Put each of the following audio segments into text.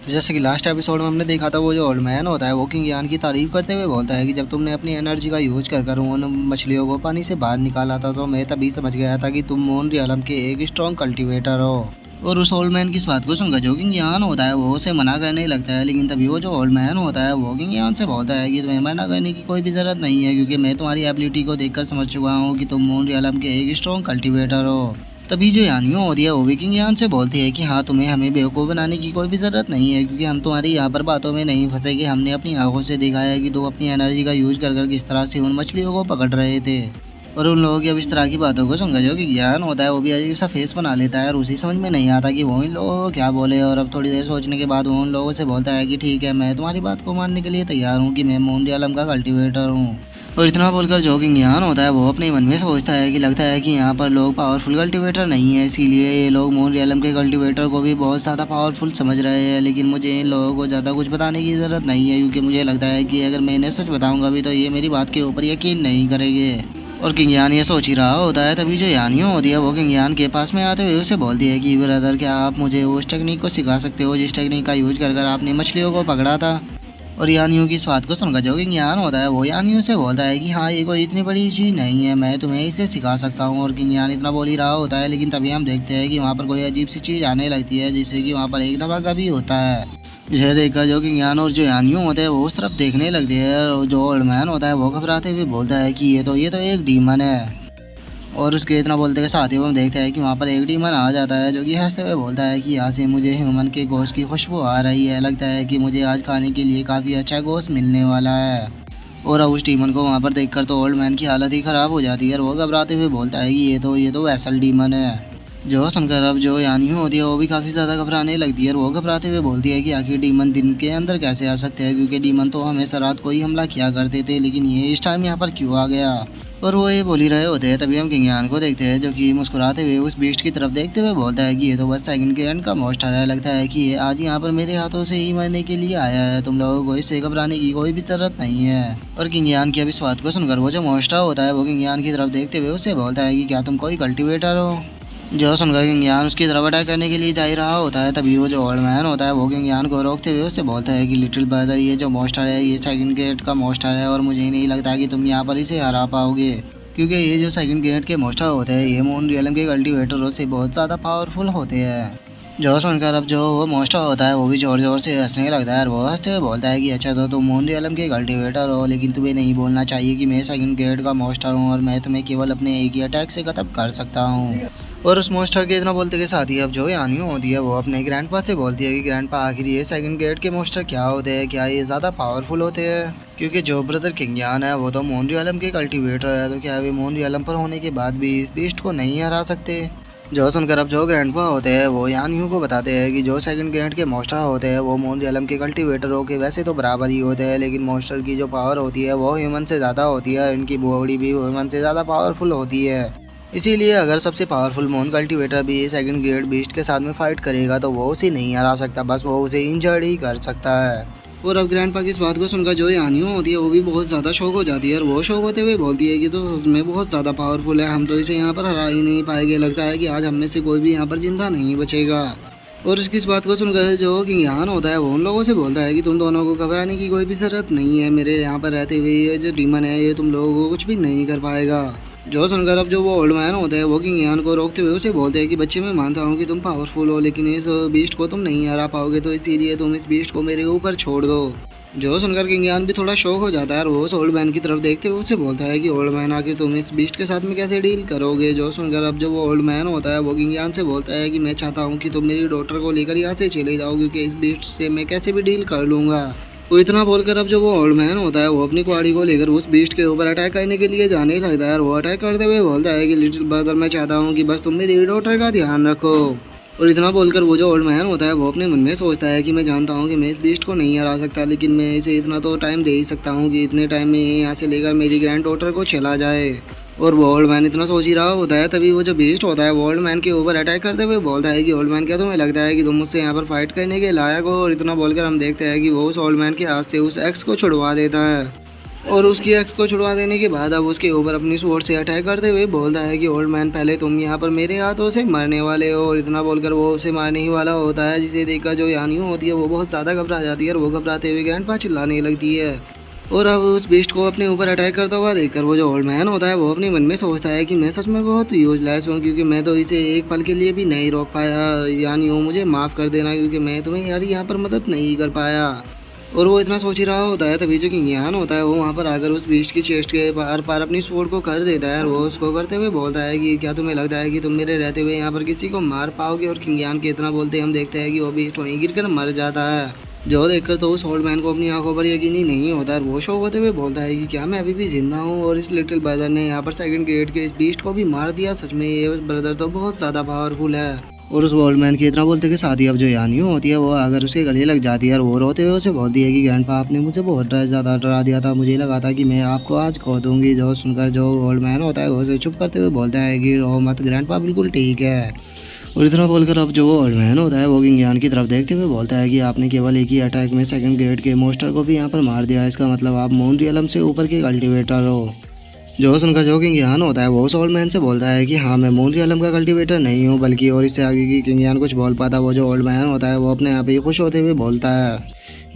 तो जैसे कि लास्ट एपिसोड में हमने देखा था, वो जो ओल्ड मैन होता है वो किंग यान की तारीफ करते हुए बोलता है कि जब तुमने अपनी एनर्जी का यूज कर कर उन मछलियों को पानी से बाहर निकाला था तो मैं तभी समझ गया था कि तुम मोन रियलम के एक स्ट्रॉन्ग कल्टीवेटर हो। और उस ओल्ड मैन की इस बात को सुनकर जो किंग यान होता है वो उसे मना करने लगता है, लेकिन तभी वो जो ओल्ड मैन होता है वो किंग यान से बोलता है कि तुम्हें मना करने की कोई भी जरूरत नहीं है, क्योंकि मैं तुम्हारी एबिलिटी को देखकर समझ चुका हूँ कि तुम मोन रियलम के एक स्ट्रॉन्ग कल्टीवेटर हो। तभी जो यानियों होती है वो भी किंग यान से बोलती है कि हाँ, तुम्हें हमें बेवकूफ़ बनाने की कोई भी ज़रूरत नहीं है, क्योंकि हम तुम्हारी यहाँ पर बातों में नहीं फंसे कि हमने अपनी आंखों से देखा है कि तुम अपनी एनर्जी का यूज कर कर किस तरह से उन मछलियों को पकड़ रहे थे। और उन लोगों की अब इस तरह की बातों को सुनकर जो कि ज्ञान होता है वो भी अजीब सा फेस बना लेता है और उसे समझ में नहीं आता कि वो इन लोगों को क्या बोले। और अब थोड़ी देर सोचने के बाद वो उन लोगों से बोलता है कि ठीक है, मैं तुम्हारी बात को मानने के लिए तैयार हूँ कि मैं मोंडी आलम का कल्टीवेटर हूँ। और इतना बोलकर जो कि ज्ञान होता है वो अपने मन में सोचता है कि लगता है कि यहाँ पर लोग पावरफुल कल्टीवेटर नहीं है, इसीलिए ये लोग मोन रियलम के कल्टीवेटर को भी बहुत ज़्यादा पावरफुल समझ रहे हैं। लेकिन मुझे इन लोगों को ज़्यादा कुछ बताने की ज़रूरत नहीं है, क्योंकि मुझे लगता है कि अगर मैं इन्हें सच बताऊंगा भी तो ये मेरी बात के ऊपर यकीन नहीं करेंगे। और किंग यान ये सोच ही रहा होता है, तभी जो यानियों होती है वो किंग यान के पास में आते हुए उसे बोलती है कि ब्रदर, क्या आप मुझे उस टेक्निक को सिखा सकते हो जिस टेक्निक का यूज कर कर आपने मछलियों को पकड़ा था। और यानियों की इस बात को सुनकर जो किंग यान होता है वो यानियों से बोलता है कि हाँ, ये कोई इतनी बड़ी चीज़ नहीं है, मैं तुम्हें इसे सिखा सकता हूँ। और किंग यान इतना बोल ही रहा होता है, लेकिन तभी हम देखते हैं कि वहाँ पर कोई अजीब सी चीज़ आने लगती है, जिससे कि वहाँ पर एक धमाका भी होता है। यह देखकर जो किंग यान और जो यानियों होते हैं वो उस तरफ देखने लगते हैं, और जो ओल्ड मैन होता है वो घबराते हुए बोलता है कि ये तो एक डीमन है। और उसके इतना बोलते के साथ ही वो हम देखते हैं कि वहाँ पर एक डीमन आ जाता है, जो कि हंसते हुए बोलता है कि यहाँ से मुझे ह्यूमन के गोश्त की खुशबू आ रही है, लगता है कि मुझे आज खाने के लिए काफ़ी अच्छा गोश्त मिलने वाला है। और अब उस डीमन को वहाँ पर देखकर तो ओल्ड मैन की हालत ही ख़राब हो जाती है और वो घबराते हुए बोलता है कि ये तो वैसल डीमन है। जो सुनकर अब जो यानी होती है वो भी काफ़ी ज़्यादा घबराने लगती है और वो घबराते हुए बोलती है कि आखिर डीमन दिन के अंदर कैसे आ सकते हैं, क्योंकि डीमन तो हमेशा रात को ही हमला किया करते थे, लेकिन ये इस टाइम यहाँ पर क्यों आ गया। और वो ये बोल ही रहे होते हैं, तभी हम किंग को देखते हैं जो कि मुस्कुराते हुए उस बीस्ट की तरफ देखते हुए बोलता है कि ये तो बस सेकंड के एंड का मॉन्स्टर है, लगता है कि ये आज यहाँ पर मेरे हाथों से ही मरने के लिए आया है, तुम लोगों को इससे घबराने की कोई भी जरूरत नहीं है। और किंग की अब इस बात को सुनकर वो जो मॉन्स्टर होता है वो किंग की तरफ देखते हुए उससे बोलता है कि क्या तुम कोई कल्टिवेटर हो। जो सुनकर किंग उसकी तरफ अटैक करने के लिए जा ही रहा होता है, तभी वो जो ओल्ड मैन होता है वो किंग को रोकते हुए उससे बोलता है कि लिटिल ब्रदर, ये जो मॉन्स्टर है ये सेकंड गेट का मॉन्स्टर है और मुझे नहीं लगता कि तुम यहाँ पर इसे हरा पाओगे, क्योंकि ये जो सेकंड ग्रेड के मॉन्स्टर होते हैं ये मोन रियलम के कल्टीवेटरों से बहुत ज़्यादा पावरफुल होते हैं। जो सुनकर अब जो वो मॉन्स्टर होता है वो भी ज़ोर ज़ोर से हंसने लगता है और वो हंसते हुए बोलता है कि अच्छा, तो तुम मोन रियलम के कल्टीवेटर हो, लेकिन तुम्हें नहीं बोलना चाहिए कि मैं सेकंड ग्रेड का मॉन्स्टर हूँ और मैं तुम्हें केवल अपने एक ही अटैक से ख़त्म कर सकता हूँ। और उस मॉन्स्टर के इतना बोलते के साथ ही अब जो यानियों होती है वो अपने ग्रैंडपा से बोलती है कि ग्रैंडपा, आखिर ये सेकंड ग्रेड के मॉन्स्टर क्या होते हैं, क्या ये ज़्यादा पावरफुल होते हैं, क्योंकि जो ब्रदर किंग यान है वो तो मोन रियलम के कल्टीवेटर है, तो क्या वे मोन रियलम पर होने के बाद भी इस बीस्ट को नहीं हरा सकते। जो सुनकर अब जो ग्रैंडपा होते हैं वो यानियों को बताते हैं कि जो सेकंड ग्रेड के मॉन्स्टर होते हैं वो मोन रियलम के कल्टीवेटरों के वैसे तो बराबर ही होते हैं, लेकिन मॉन्स्टर की जो पावर होती है वो ह्यूमन से ज़्यादा होती है, इनकी बॉडी भी ह्यूमन से ज़्यादा पावरफुल होती है। इसीलिए अगर सबसे पावरफुल मोन कल्टीवेटर भी सेकंड ग्रेड बीस्ट के साथ में फाइट करेगा तो वो उसे नहीं हरा सकता, बस वो उसे इंजर्ड ही कर सकता है। और अब ग्रैंडपा की इस बात को सुनकर जो यानियों होती है वो भी बहुत ज़्यादा शौक हो जाती है और वो शौक होते हुए बोलती है कि तो सच में बहुत ज़्यादा पावरफुल है, हम तो इसे यहाँ पर हरा ही नहीं पाएंगे, लगता है कि आज हम में से कोई भी यहाँ पर जिंदा नहीं बचेगा। और उसकी इस बात को सुनकर जो किंग यान होता है वो उन लोगों से बोलता है कि तुम दोनों को घबराने की कोई भी ज़रूरत नहीं है, मेरे यहाँ पर रहते हुए ये जो डीमन है ये तुम लोगों को कुछ भी नहीं कर पाएगा। जो सुनकर अब जो वो ओल्ड मैन होता है वो किंग यान को रोकते हुए उसे बोलते हैं कि बच्चे, मैं मानता हूँ कि तुम पावरफुल हो, लेकिन इस बीस्ट को तुम नहीं हरा पाओगे, तो इसीलिए तुम इस बीस्ट को मेरे ऊपर छोड़ दो। जो सुनकर किंग यान भी थोड़ा शौक हो जाता है और वो उस ओल्ड मैन की तरफ देखते हुए उसे बोलता है कि ओल्ड मैन, आखिर तुम इस बीस्ट के साथ में कैसे डील करोगे। जो सुनकर अब जो वो ओल्ड मैन होता है वो किंग यान से बोलता है कि मैं चाहता हूँ कि तुम मेरी डॉटर को लेकर यहाँ से चले जाओ, क्योंकि इस बीस्ट से मैं कैसे भी डील कर लूँगा। वो इतना बोलकर अब जो वो ओल्ड मैन होता है वो अपनी कुआड़ी को लेकर उस बीस्ट के ऊपर अटैक करने के लिए जाने लगता है और वो अटैक करते हुए बोलता है कि लिटिल ब्रदर, मैं चाहता हूँ कि बस तुम मेरी डॉटर का ध्यान रखो। और इतना बोलकर वो जो ओल्ड मैन होता है वो अपने मन में सोचता है कि मैं जानता हूँ कि मैं इस बीस्ट को नहीं हरा सकता, लेकिन मैं इसे इतना तो टाइम दे ही सकता हूँ कि इतने टाइम में ये यहाँ से लेकर मेरी ग्रैंड डॉटर को चला जाए। और वो ओल्ड मैन इतना सोच ही रहा होता है, तभी वो जो बीस्ट होता है वो ओल्ड मैन के ऊपर अटैक करते हुए बोलता है कि ओल्ड मैन, क्या तुम्हें लगता है कि तुम मुझसे यहाँ पर फाइट करने के लायक हो। और इतना बोलकर हम देखते हैं कि वो उस ओल्ड मैन के हाथ से उस एक्स को छुड़वा देता है। और उसकी एक्स को छुड़वा देने के बाद अब उसके ऊपर अपनी स्वॉर्ड से अटैक करते हुए बोलता है कि ओल्ड मैन पहले तुम यहाँ पर मेरे हाथों से मरने वाले हो। और इतना बोलकर वो उसे मारने ही वाला होता है, जिसे देखकर जो यानियो होती है वो बहुत ज़्यादा घबरा जाती है और वो घबराते हुए ग्रैंडपा चिल्लाने लगती है। और अब उस बीस्ट को अपने ऊपर अटैक करता हुआ देखकर वो जो ओल्ड मैन होता है वो अपने मन में सोचता है कि मैं सच में बहुत यूजलेस हूँ, क्योंकि मैं तो इसे एक पल के लिए भी नहीं रोक पाया। यानी वो मुझे माफ़ कर देना, क्योंकि मैं तुम्हें यार यहाँ पर मदद नहीं कर पाया। और वो इतना सोच ही रहा होता है तभी जो किंग यान होता है वो वहाँ पर आकर उस बीस्ट की चेस्ट के पार पार अपनी स्वॉर्ड को कर देता है। और वो उसको करते हुए बोलता है कि क्या तुम्हें लगता है कि तुम मेरे रहते हुए यहाँ पर किसी को मार पाओगे। और किंग यान के इतना बोलते हम देखते हैं कि वो बीस्ट वहीं गिर कर मर जाता है। जो देखकर तो उस ओल्ड मैन को अपनी आंखों पर यकीन ही नहीं होता है। वो शो होते हुए बोलता है कि क्या मैं अभी भी जिंदा हूँ और इस लिटिल ब्रदर ने यहाँ पर सेकंड ग्रेड के इस बीस्ट को भी मार दिया। सच में ये ब्रदर तो बहुत ज़्यादा पावरफुल है। और उस ओल्ड मैन के इतना बोलते के साथ ही अब जो यानियो होती है वो अगर उसके गले लग जाती है और वो रोते हुए उसे बोलती है कि ग्रैंडपा आपने मुझे बहुत ज़्यादा डरा दिया था, मुझे लगा था कि मैं आपको आज खो दूंगी। जो सुनकर जो ओल्ड मैन होता है वो उसे चुप करते हुए बोलता है कि रो मत ग्रैंडपा, बिल्कुल ठीक है। और इतना बोलकर अब जो ओल्ड मैन होता है वो किंग यान की तरफ देखते हुए बोलता है कि आपने केवल एक ही अटैक में सेकंड ग्रेड के मोस्टर को भी यहाँ पर मार दिया, इसका मतलब आप मून रियलम से ऊपर के कल्टिवेटर हो। जो सुनकर जो किंग यान होता है वो उस ओल्ड मैन से बोलता है कि हाँ मैं मून रियलम का कल्टिवेटर नहीं हूँ बल्कि। और इससे आगे की किंग यान कुछ बोल पाता वो जो ओल्ड मैन होता है वो अपने आप ही खुश होते हुए बोलता है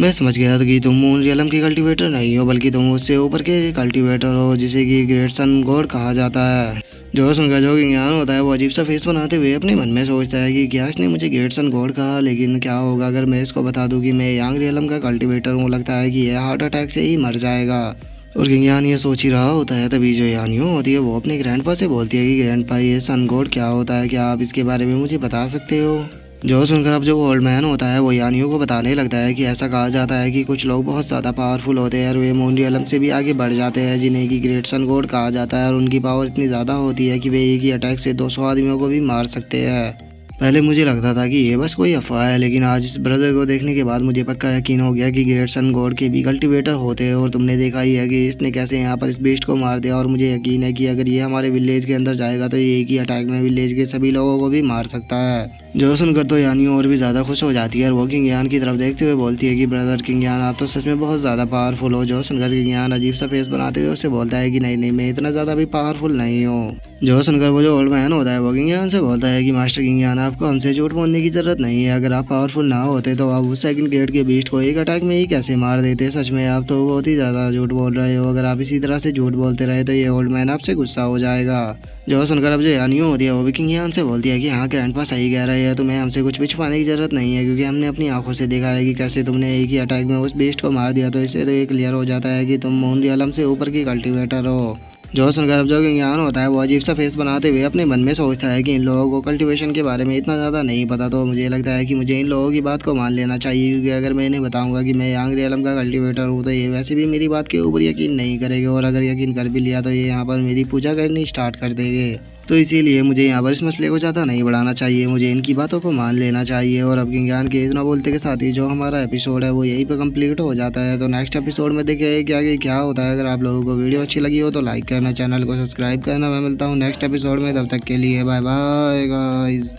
मैं समझ गया था कि तुम मून रियलम की कल्टिवेटर नहीं हो बल्कि तुम उससे ऊपर के कल्टिवेटर हो, जिसे कि ग्रेट सन गॉड कहा जाता है। जो सुनकर जो किंग यान होता है वो अजीब सा फेस बनाते हुए अपने मन में सोचता है कि क्या इसने मुझे ग्रेट सन गॉड कहा, लेकिन क्या होगा अगर मैं इसको बता दूं कि मैं यांग रियलम का कल्टिवेटर हूँ। लगता है कि यह हार्ट अटैक से ही मर जाएगा। और किंग यान ये सोच ही रहा होता है तभी जो यानियो होती है वो अपने ग्रैंडपा से बोलती है कि ग्रैंडपा ये सन गॉड क्या होता है, क्या आप इसके बारे में मुझे बता सकते हो। जो सुनकर अब जो ओल्ड मैन होता है वो यानियों को बताने लगता है कि ऐसा कहा जाता है कि कुछ लोग बहुत ज़्यादा पावरफुल होते हैं और वे मून रियलम से भी आगे बढ़ जाते हैं, जिन्हें कि ग्रेट सन गॉड कहा जाता है। और उनकी पावर इतनी ज़्यादा होती है कि वे एक ही अटैक से 200 आदमियों को भी मार सकते हैं। पहले मुझे लगता था कि ये बस कोई अफवाह है, लेकिन आज इस ब्रदर को देखने के बाद मुझे पक्का यकीन हो गया कि ग्रेट सन गॉड के भी कल्टिवेटर होते हैं। और तुमने देखा ही है कि इसने कैसे यहाँ पर इस बीस्ट को मार दिया। और मुझे यकीन है कि अगर ये हमारे विलेज के अंदर जाएगा तो ये एक ही अटैक में विलेज के सभी लोगों को भी मार सकता है। जो सुनकर तो यानियों और भी ज़्यादा खुश हो जाती है और वो किंग यान की तरफ देखते हुए बोलती है कि ब्रदर किंग यान आप तो सच में बहुत ज़्यादा पावरफुल हो। जो सुनकर किंग यान अजीब सा फेस बनाते हुए उससे बोलता है कि नहीं नहीं मैं इतना ज़्यादा भी पावरफुल नहीं हूँ। जो सुनकर वो जो ओल्ड मैन होता है वो किंग यान से बोलता है कि मास्टर किंग यान आपको हमसे झूठ बोलने की ज़रूरत नहीं है, अगर आप पावरफुल ना होते तो आप उस सेकंड ग्रेड के बीस्ट को एक अटैक में ही कैसे मार देते। सच में आप तो बहुत ही ज़्यादा झूठ बोल रहे हो, अगर आप इसी तरह से झूठ बोलते रहे तो ये ओल्ड मैन आपसे गुस्सा हो जाएगा। जो सुनकर अब जो यानियों होती है वो भी किंग यान से बोलती है कि हाँ ग्रैंडपा सही कह रहे हैं, तुम्हें हमसे कुछ भी छुपाने की ज़रूरत नहीं है, क्योंकि हमने अपनी आंखों से देखा है कि कैसे तुमने एक ही अटैक में उस बीस्ट को मार दिया। तो इससे तो ये क्लियर हो जाता है कि तुम मून रियलम से ऊपर की कल्टिवेटर हो। जो सुनकर अब जो किंग यान होता है वो अजीब सा फेस बनाते हुए अपने मन में सोचता है कि इन लोगों को कल्टीवेशन के बारे में इतना ज़्यादा नहीं पता, तो मुझे लगता है कि मुझे इन लोगों की बात को मान लेना चाहिए, क्योंकि अगर मैं इन्हें बताऊंगा कि मैं यांग रियलम का कल्टीवेटर हूँ तो ये वैसे भी मेरी बात के ऊपर यकीन नहीं करेंगे। और अगर यकीन कर भी लिया तो ये यहाँ पर मेरी पूजा करनी स्टार्ट कर देंगे। तो इसीलिए मुझे यहाँ पर इस मसले को ज़्यादा नहीं बढ़ाना चाहिए, मुझे इनकी बातों को मान लेना चाहिए। और अब किंग यान के इतना बोलते के साथ ही जो हमारा एपिसोड है वो यहीं पे कंप्लीट हो जाता है। तो नेक्स्ट एपिसोड में देखिए कि आगे क्या होता है। अगर आप लोगों को वीडियो अच्छी लगी हो तो लाइक करना, चैनल को सब्सक्राइब करना। मैं मिलता हूँ नेक्स्ट एपिसोड में, तब तक के लिए बाय बाय गाइस।